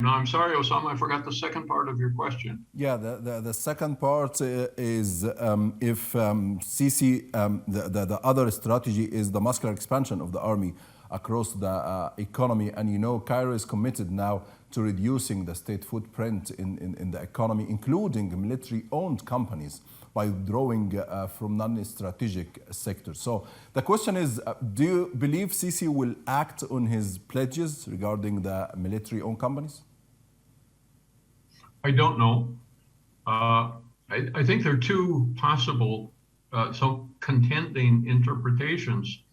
No, I'm sorry, Osama, I forgot the second part of your question. Yeah, the second part is if Sisi, the other strategy is the muscular expansion of the army across the economy. And you know, Cairo is committed now to reducing the state footprint in the economy, including military-owned companies, by withdrawing from non-strategic sectors. So the question is, do you believe Sisi will act on his pledges regarding the military-owned companies? I don't know. I think there are two possible, some contending interpretations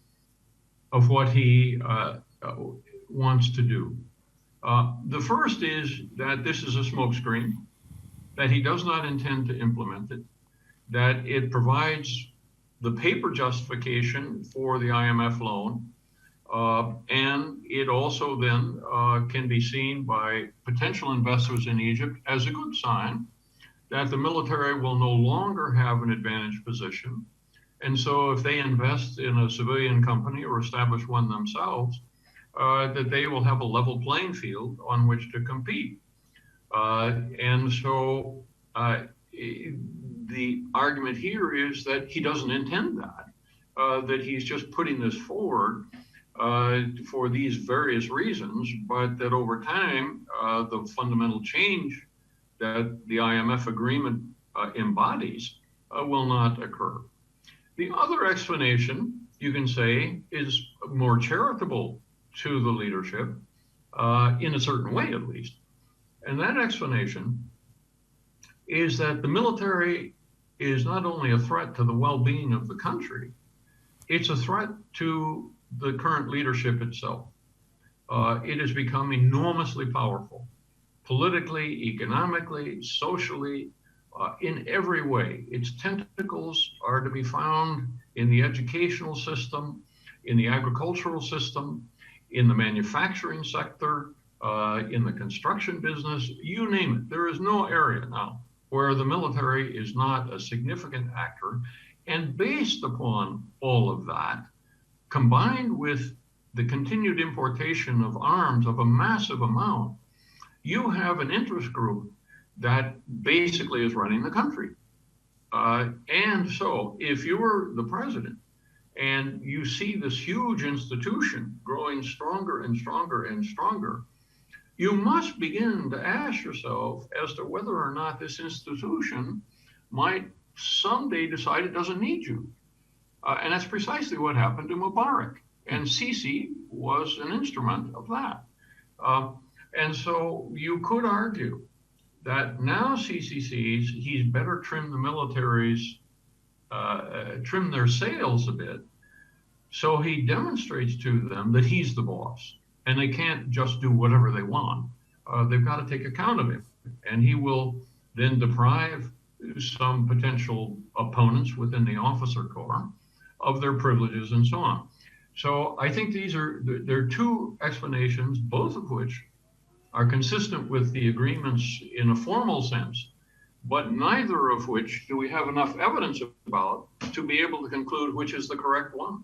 of what he wants to do. The first is that this is a smokescreen, that he does not intend to implement it, that it provides the paper justification for the IMF loan, and it also then can be seen by potential investors in Egypt as a good sign that the military will no longer have an advantaged position. And so if they invest in a civilian company or establish one themselves, that they will have a level playing field on which to compete. And so the argument here is that he doesn't intend that he's just putting this forward for these various reasons, but that over time, the fundamental change that the IMF agreement embodies will not occur. The other explanation, you can say, is more charitable to the leadership, in a certain way at least. And that explanation is that the military is not only a threat to the well-being of the country, it's a threat to the current leadership itself. It has become enormously powerful, politically, economically, socially, in every way. Its tentacles are to be found in the educational system, in the agricultural system, in the manufacturing sector, in the construction business, you name it. There is no area now where the military is not a significant actor. And based upon all of that, combined with the continued importation of arms of a massive amount, you have an interest group that basically is running the country. And so if you're the president and you see this huge institution growing stronger and stronger and stronger, you must begin to ask yourself as to whether or not this institution might someday decide it doesn't need you. And that's precisely what happened to Mubarak. And Sisi was an instrument of that. And so you could argue that now Sisi sees he's better trim the military's, trim their sails a bit. So he demonstrates to them that he's the boss and they can't just do whatever they want. They've got to take account of him. And he will then deprive some potential opponents within the officer corps of their privileges and so on. So I think there are two explanations, both of which are consistent with the agreements in a formal sense, but neither of which do we have enough evidence about to be able to conclude which is the correct one.